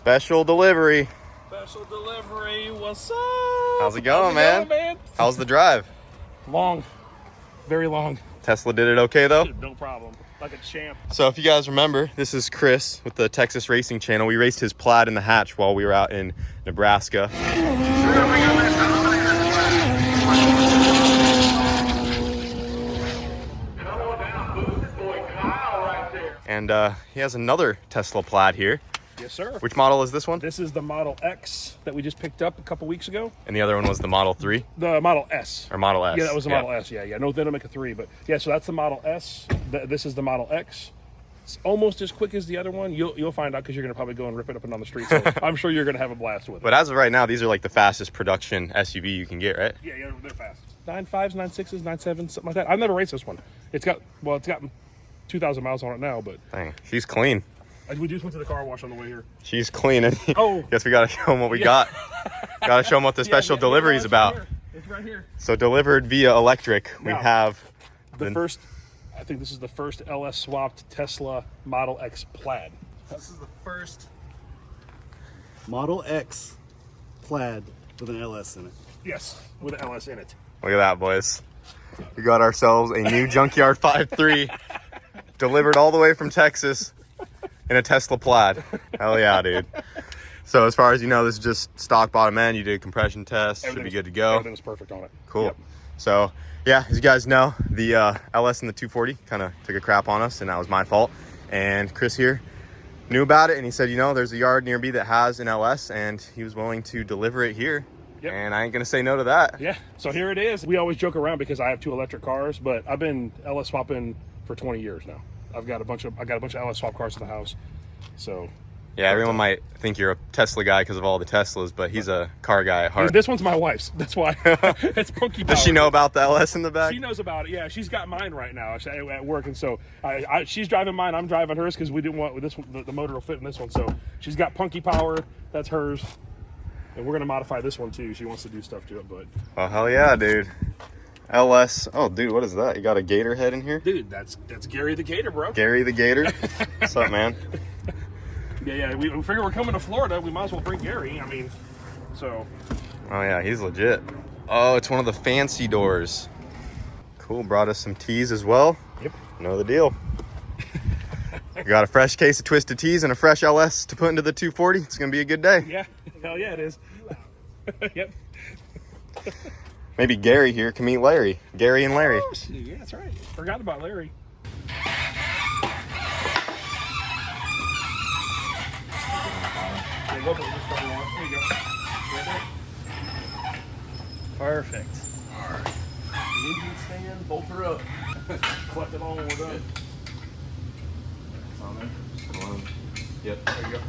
Special delivery. Special delivery. What's up? How's it going, man? How's the drive? Long. Very long. Tesla did it okay, though? No problem. Like a champ. So if you guys remember, this is Chris with the Texas Racing Channel. We raced his Plaid in the hatch while we were out in Nebraska. And he has another Tesla Plaid here. Yes, sir. Which model is this one? This is the Model X that we just picked up a couple weeks ago. And the other one was the Model 3? The Model S. Or Model S. Yeah, that was the Model S. Yeah. No, they don't make a 3, but yeah. So that's the Model S. This is the Model X. It's almost as quick as the other one. You'll find out because you're gonna probably go and rip it up and down the street. So I'm sure you're gonna have a blast with it. But as of right now, these are like the fastest production SUV you can get, right? Yeah, they're fast. 9.5s, 9.6s, 9.7s, something like that. I've never raced this one. It's got 2,000 miles on it now, but dang, she's clean. We just went to the car wash on the way here. She's clean. Oh, guess we gotta show them what we got. Gotta show them what the special delivery is about. It's right here. So delivered via electric, we have the first. I think this is the first LS swapped Tesla Model X Plaid. This is the first Model X Plaid with an LS in it. Yes, with an LS in it. Look at that, boys. We got ourselves a new Junkyard 5.3 delivered all the way from Texas in a Tesla Plaid. Hell yeah, dude. So as far as you know, this is just stock bottom end. You did a compression test. Should be good to go. Everything's perfect on it. Cool. Yep. So yeah, as you guys know, the LS and the 240 kind of took a crap on us, and that was my fault. And Chris here knew about it, and he said, you know, there's a yard near me that has an LS, and he was willing to deliver it here. Yep. And I ain't gonna say no to that. Yeah, so here it is. We always joke around because I have 2 electric cars, but I've been LS swapping for 20 years now. I got a bunch of LS swap cars in the house. So yeah, everyone might think you're a Tesla guy because of all the Teslas, but he's a car guy at heart. This one's my wife's. That's why. It's punky power. Does she know about the LS in the back? She knows about it. Yeah, she's got mine right now at work, and so she's driving mine. I'm driving hers because we didn't want this one. The motor will fit in this one, so she's got punky power. That's hers, and we're gonna modify this one too. She wants to do stuff to it, but oh hell yeah, dude. LS. Oh, dude, what is that? You got a gator head in here? Dude, that's Gary the Gator, bro. Gary the Gator. What's up, man? Yeah. We figure we're coming to Florida. We might as well bring Gary. I mean, so. Oh yeah, he's legit. Oh, it's one of the fancy doors. Cool. Brought us some teas as well. Yep. Know the deal. We got a fresh case of Twisted Teas and a fresh LS to put into the 240. It's gonna be a good day. Yeah. Hell yeah, it is. Yep. Maybe Gary here can meet Larry. Gary and Larry. Oh, yeah, that's right. Forgot about Larry. Perfect. All right. The engine stand, bolt her up. Collect it all when we're done. It's on there. Yep. There you go.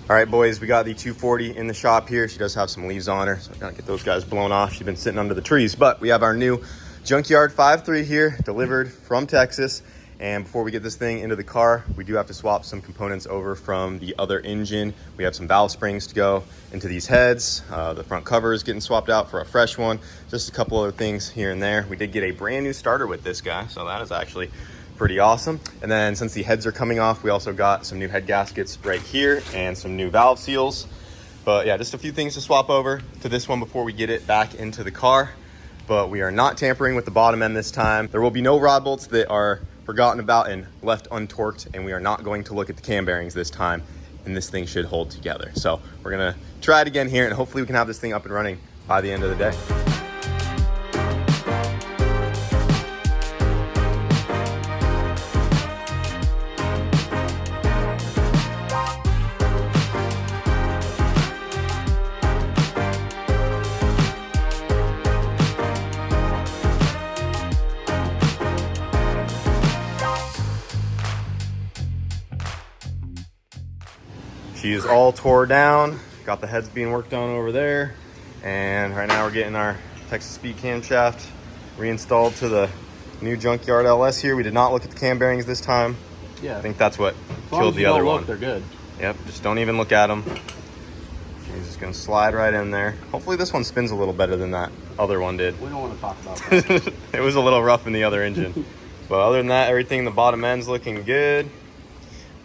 All right, boys, we got the 240 in the shop here. She does have some leaves on her, so I gotta get those guys blown off. She's been sitting under the trees, but we have our new Junkyard 5.3 here, delivered from Texas. And before we get this thing into the car, we do have to swap some components over from the other engine. We have some valve springs to go into these heads. The front cover is getting swapped out for a fresh one. Just a couple other things here and there. We did get a brand new starter with this guy, so that is actually pretty awesome. And then since the heads are coming off, we also got some new head gaskets right here and some new valve seals. But yeah, just a few things to swap over to this one before we get it back into the car. But we are not tampering with the bottom end this time. There will be no rod bolts that are forgotten about and left untorqued, and we are not going to look at the cam bearings this time, and this thing should hold together. So we're gonna try it again here, and hopefully we can have this thing up and running by the end of the day. She is all tore down. Got the heads being worked on over there. And right now we're getting our Texas Speed camshaft reinstalled to the new Junkyard LS here. We did not look at the cam bearings this time. Yeah. I think that's what killed the other one. They're good. Yep, just don't even look at them. He's just gonna slide right in there. Hopefully this one spins a little better than that other one did. We don't want to talk about that. It was a little rough in the other engine. But other than that, everything in the bottom end's looking good.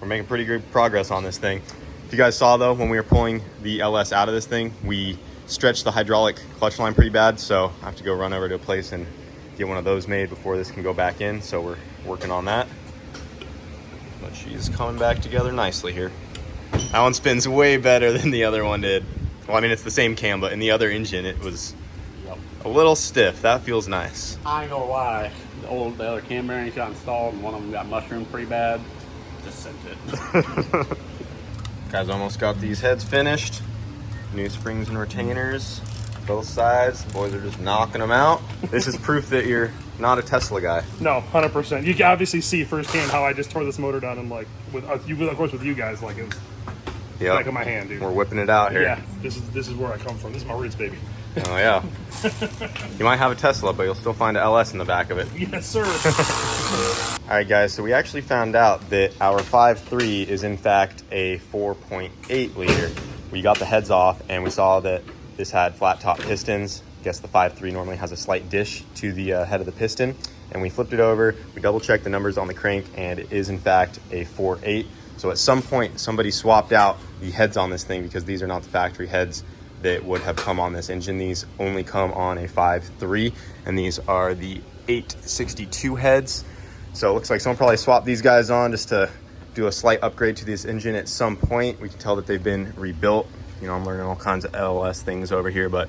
We're making pretty good progress on this thing. If you guys saw though, when we were pulling the LS out of this thing, we stretched the hydraulic clutch line pretty bad. So I have to go run over to a place and get one of those made before this can go back in. So we're working on that. But she's coming back together nicely here. That one spins way better than the other one did. Well, I mean, it's the same cam, but in the other engine, it was a little stiff. That feels nice. I ain't gonna lie. The other cam bearings got installed and one of them got mushroomed pretty bad. Just sent it. Guys, almost got these heads finished. New springs and retainers, both sides. The boys are just knocking them out. This is proof that you're not a Tesla guy. No, 100%. You can obviously see firsthand how I just tore this motor down and like with you, of course, with you guys, like it was back of my hand, dude. We're whipping it out here. Yeah, this is where I come from. This is my roots, baby. Oh yeah. You might have a Tesla, but you'll still find an LS in the back of it. Yes, sir. All right, guys. So we actually found out that our 5.3 is in fact a 4.8 liter. We got the heads off, and we saw that this had flat top pistons. I guess the 5.3 normally has a slight dish to the head of the piston. And we flipped it over. We double checked the numbers on the crank, and it is in fact a 4.8. So at some point, somebody swapped out the heads on this thing because these are not the factory heads that would have come on this engine. These only come on a 5.3, and these are the 862 heads. So it looks like someone probably swapped these guys on just to do a slight upgrade to this engine at some point. We can tell that they've been rebuilt. You know, I'm learning all kinds of LS things over here, but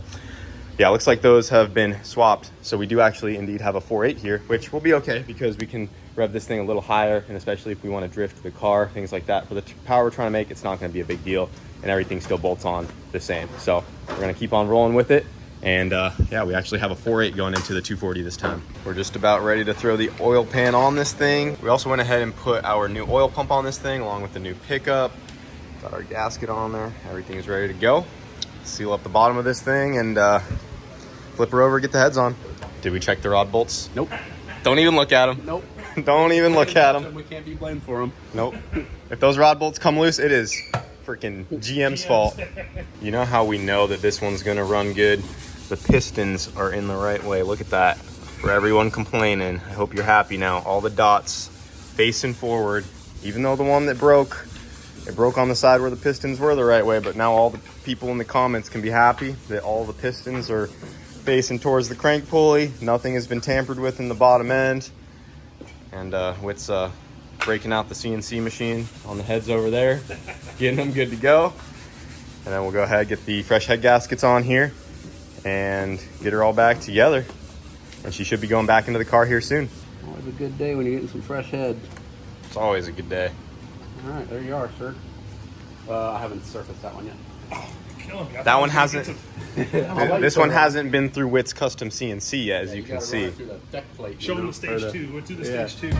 yeah, it looks like those have been swapped. So we do actually indeed have a 4.8 here, which will be okay because we can rev this thing a little higher, and especially if we want to drift the car, things like that. For the power we're trying to make, it's not going to be a big deal, and everything still bolts on the same. So we're going to keep on rolling with it. And yeah, we actually have a 4.8 going into the 240 this time. We're just about ready to throw the oil pan on this thing. We also went ahead and put our new oil pump on this thing along with the new pickup. Got our gasket on there. Everything is ready to go. Seal up the bottom of this thing and flip her over, get the heads on. Did we check the rod bolts? Nope. Don't even look at them. Nope. Don't even look at them. We can't be blamed for them. Nope. If those rod bolts come loose, it is freaking GM's fault. You know how we know that this one's gonna run good? The pistons are in the right way. Look at that. For everyone complaining, I hope you're happy now. All the dots facing forward. Even though the one that broke, it broke on the side where the pistons were the right way, but now all the people in the comments can be happy that all the pistons are facing towards the crank pulley. Nothing has been tampered with in the bottom end. And Witt's breaking out the CNC machine on the heads over there, getting them good to go. And then we'll go ahead and get the fresh head gaskets on here and get her all back together. And she should be going back into the car here soon. Always a good day when you're getting some fresh heads. It's always a good day. All right, there you are, sir. I haven't surfaced that one yet. Killing me. That one hasn't. This one hasn't been through Witt's custom CNC yet, as you can see. Show them the stage two. We'll do the stage two.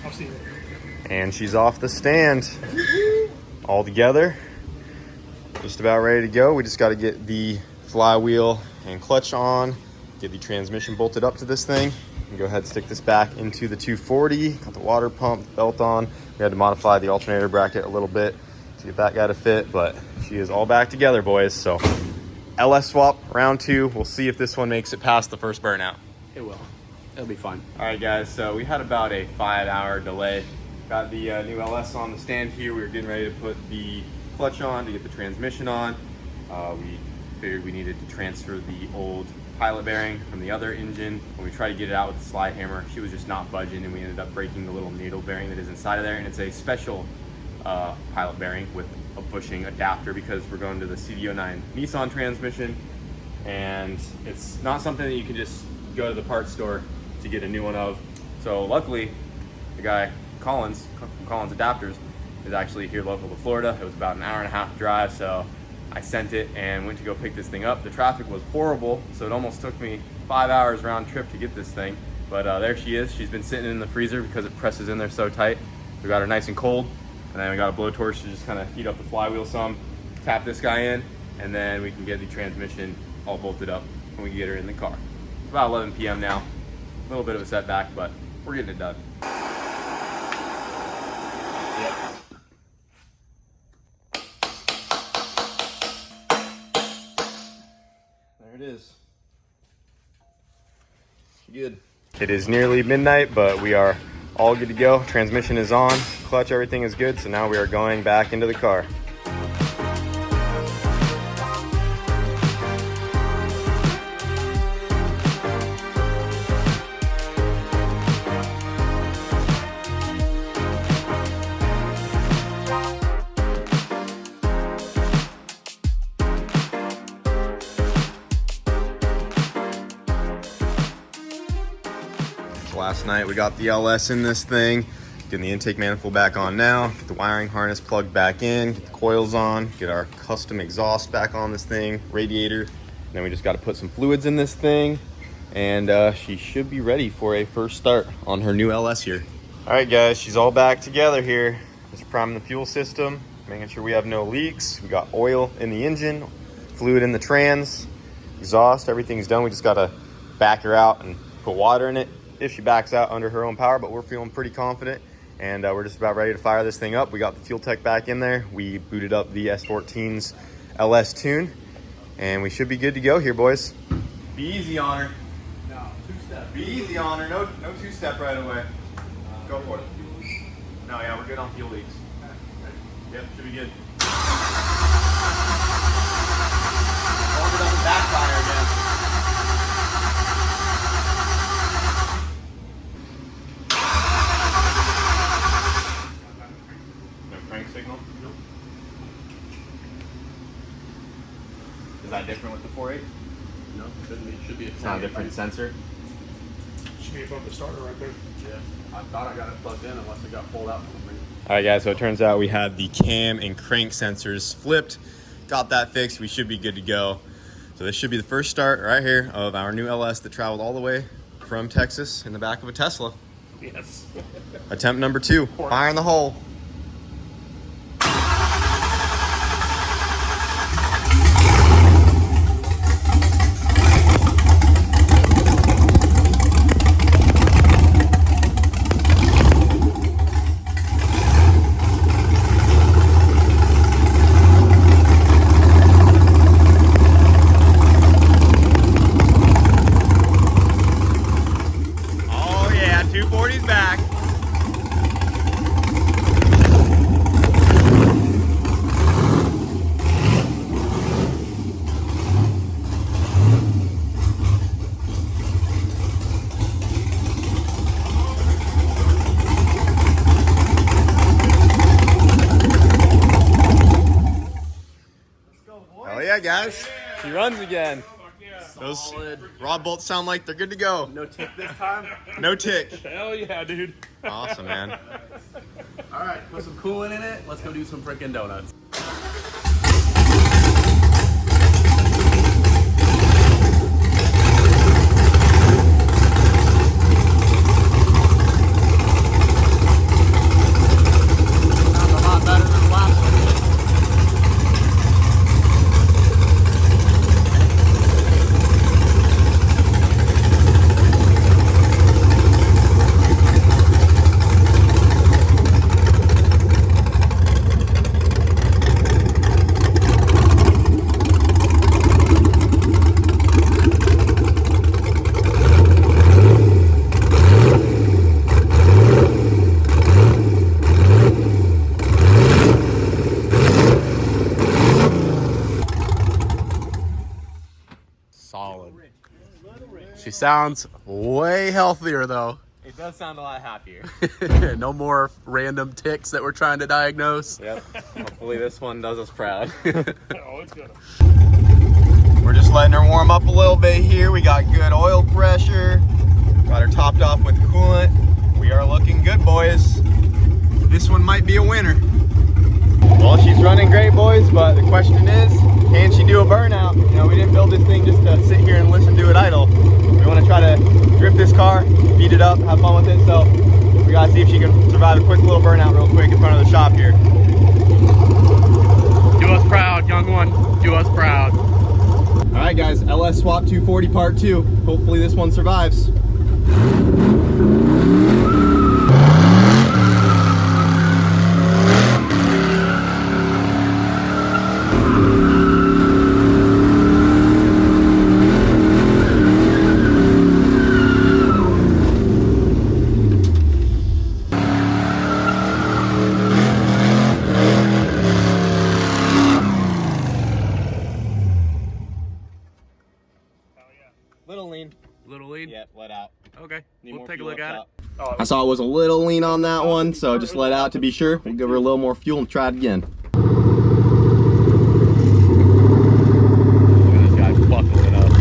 I'll see you. And she's off the stand all together. Just about ready to go. We just got to get the flywheel and clutch on, get the transmission bolted up to this thing, and go ahead and stick this back into the 240. Got the water pump, the belt on. We had to modify the alternator bracket a little bit to get that guy to fit, but she is all back together, boys. So LS swap round 2. We'll see if this one makes it past the first burnout. It will. It'll be fine. All right, guys, so we had about a 5-hour delay. Got the new LS on the stand here. We were getting ready to put the clutch on to get the transmission on. We figured we needed to transfer the old pilot bearing from the other engine. When we tried to get it out with the slide hammer, she was just not budging, and we ended up breaking the little needle bearing that is inside of there. And it's a special pilot bearing with a bushing adapter because we're going to the CD09 Nissan transmission, and it's not something that you can just go to the parts store to get a new one of. So luckily, the guy Collins from Collins Adapters is actually here local to Florida. It was about an hour-and-a-half drive, so I sent it and went to go pick this thing up. The traffic was horrible, so it almost took me 5 hours round trip to get this thing. But there she is. She's been sitting in the freezer because it presses in there so tight. We got her nice and cold, and then we got a blowtorch to just kind of heat up the flywheel some, tap this guy in, and then we can get the transmission all bolted up and we can get her in the car. It's about 11 p.m. now. A little bit of a setback, but we're getting it done. There it is. Good. It is nearly midnight, but we are all good to go. Transmission is on, clutch, everything is good. So now we are going back into the car. Last night we got the LS in this thing, getting the intake manifold back on now, get the wiring harness plugged back in, get the coils on, get our custom exhaust back on this thing, radiator, and then we just got to put some fluids in this thing, and she should be ready for a first start on her new LS here. All right guys, she's all back together here. Just priming the fuel system, making sure we have no leaks. We got oil in the engine, fluid in the trans, exhaust, everything's done. We just got to back her out and put water in it if she backs out under her own power, but we're feeling pretty confident, and we're just about ready to fire this thing up. We got the fuel tech back in there. We booted up the S14's LS tune, and we should be good to go here, boys. Be easy on her. No, two-step. Be easy on her. No two-step right away. Go for it. No, yeah, we're good on fuel leaks. Yep, should be good. Hope it doesn't backfire again. Signal? Nope. Is that different with the 4.8? No, shouldn't be. It should be a It's not a different sensor. Should be above the starter right there. Yeah. I thought I got it plugged in unless it got pulled out for some reason. All right, guys, so it turns out we had the cam and crank sensors flipped. Got that fixed. We should be good to go. So this should be the first start right here of our new LS that traveled all the way from Texas in the back of a Tesla. Yes. Attempt number 2. Fire in the hole. Yeah, guys. She runs again. Those Solid. rod bolts sound like they're good to go. No tick this time? No tick. Hell yeah, dude. Awesome, man. All right, put some coolant in it. Let's go do some freaking donuts. Sounds a lot better than the last one. Solid. She sounds way healthier though. It does sound a lot happier. No more random ticks that we're trying to diagnose. Yep. Hopefully this one does us proud. Oh, it's good. We're just letting her warm up a little bit here. We got good oil pressure. Got her topped off with coolant. We are looking good, boys. This one might be a winner. Well, she's running great, boys, but the question is, can she do a burnout? You know, we didn't build this thing just to sit here and listen to it idle. We want to try to drift this car, beat it up, have fun with it, so we gotta see if she can survive a quick little burnout real quick in front of the shop here. Do us proud, young one. Do us proud. All right, guys, LS Swap 240 Part 2. Hopefully this one survives. Little lean. Little lean? Yep, let out. Okay, Need we'll more take a fuel look up at top. it. Oh, I saw it was a little lean on that one, so just let out to be sure. We'll give her a little more fuel and try it again. Look at this guy buckling up.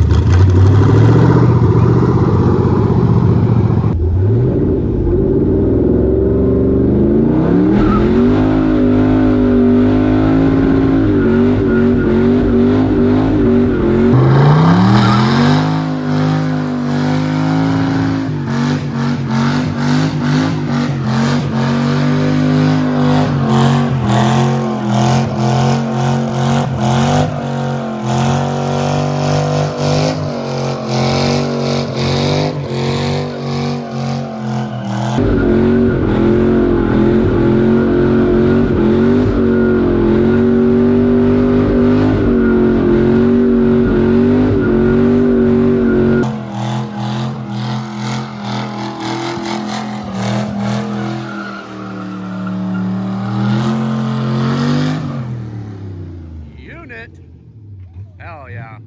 Unit. Hell yeah.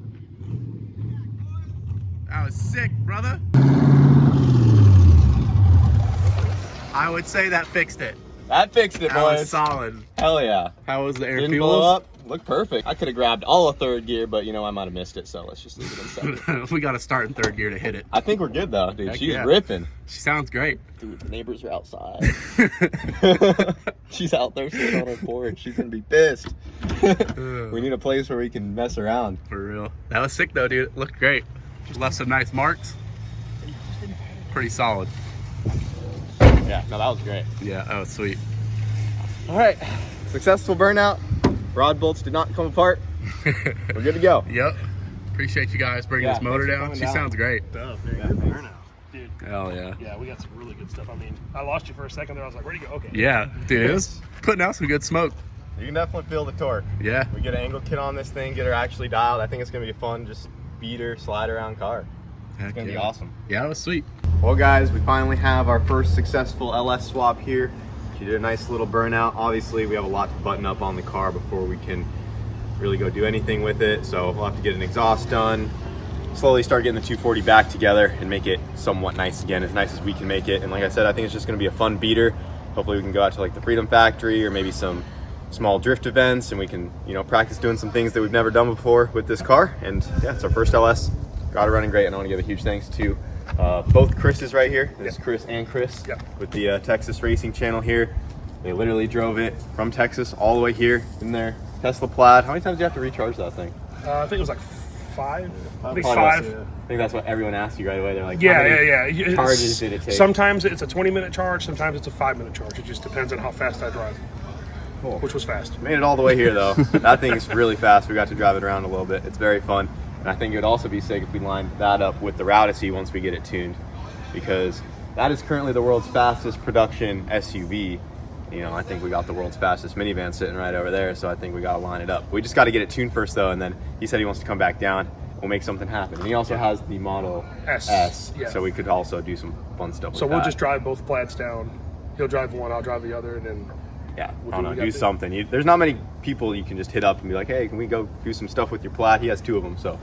That was sick, brother. I would say that fixed it. That fixed it, That was boys. solid. Hell yeah. How was the air Didn't fuels? blow up. Looked perfect. I could have grabbed all of third gear, but you know I might have missed it, so let's just leave it in second. We got to start in third gear to hit it. I think we're good though, dude. Heck She's yeah. ripping. She sounds great. Dude, the neighbors are outside. She's out there sitting on her porch. She's gonna be pissed. We need a place where we can mess around. For real. That was sick though, dude. It looked great. Left some nice marks. Pretty solid. Yeah, no, that was great. Yeah, that was sweet. All right, successful burnout. Rod bolts did not come apart. We're good to go. Yep. Appreciate you guys bringing Yeah, this motor thanks for down. coming She down. sounds great. Stuff, Yeah, Burnout. Dude. Hell yeah. Yeah, we got some really good stuff. I mean, I lost you for a second there. I was like, where'd you go? Okay. Yeah, dude, it was putting out some good smoke. You can definitely feel the torque. Yeah. We get an angle kit on this thing, get her actually dialed. I think it's gonna be a fun, just beater, slide around car. It's gonna be awesome. Yeah, it was sweet. Well guys, we finally have our first successful LS swap here. She did a nice little burnout. Obviously we have a lot to button up on the car before we can really go do anything with it. So we'll have to get an exhaust done, slowly start getting the 240 back together and make it somewhat nice again, as nice as we can make it. And like I said, I think it's just gonna be a fun beater. Hopefully we can go out to like the Freedom Factory or maybe some small drift events and we can, you know, practice doing some things that we've never done before with this car. And yeah, it's our first LS. Got it running great, and I want to give a huge thanks to both Chris's right here. There's Chris and Chris with the Texas Racing channel here. They literally drove it from Texas all the way here in their Tesla Plaid. How many times do you have to recharge that thing? I think it was like 5. I think Probably 5. I think that's what everyone asks you right away. They're like, Yeah, how many yeah. charges did it take? Sometimes it's a 20-minute charge. Sometimes it's a 5-minute charge. It just depends on how fast I drive. Cool. Which was fast. Made it all the way here though. That thing's really fast. We got to drive it around a little bit. It's very fun. And I think it would also be sick if we lined that up with the Routacy once we get it tuned, because that is currently the world's fastest production SUV. You know, I think we got the world's fastest minivan sitting right over there, so I think we got to line it up. We just got to get it tuned first though, and then he said he wants to come back down. We'll make something happen. And he also has the Model S, yeah. so we could also do some fun stuff with So we'll that. just drive both Plaids down. He'll drive one, I'll drive the other, and then Yeah, We'll I don't do what know, we do gotta something. There's not many people you can just hit up and be like, hey, can we go do some stuff with your Plaid? He has 2 of them, so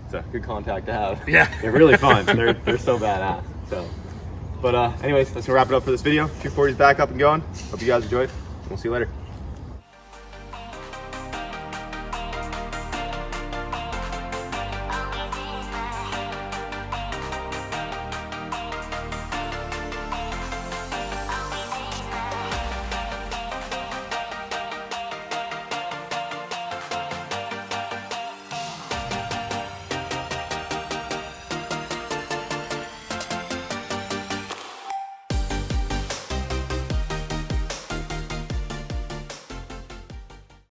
it's a good contact to have. Yeah. They're really fun. They're so badass. So, but anyways, let's wrap it up for this video. 240's back up and going. Hope you guys enjoyed. We'll see you later.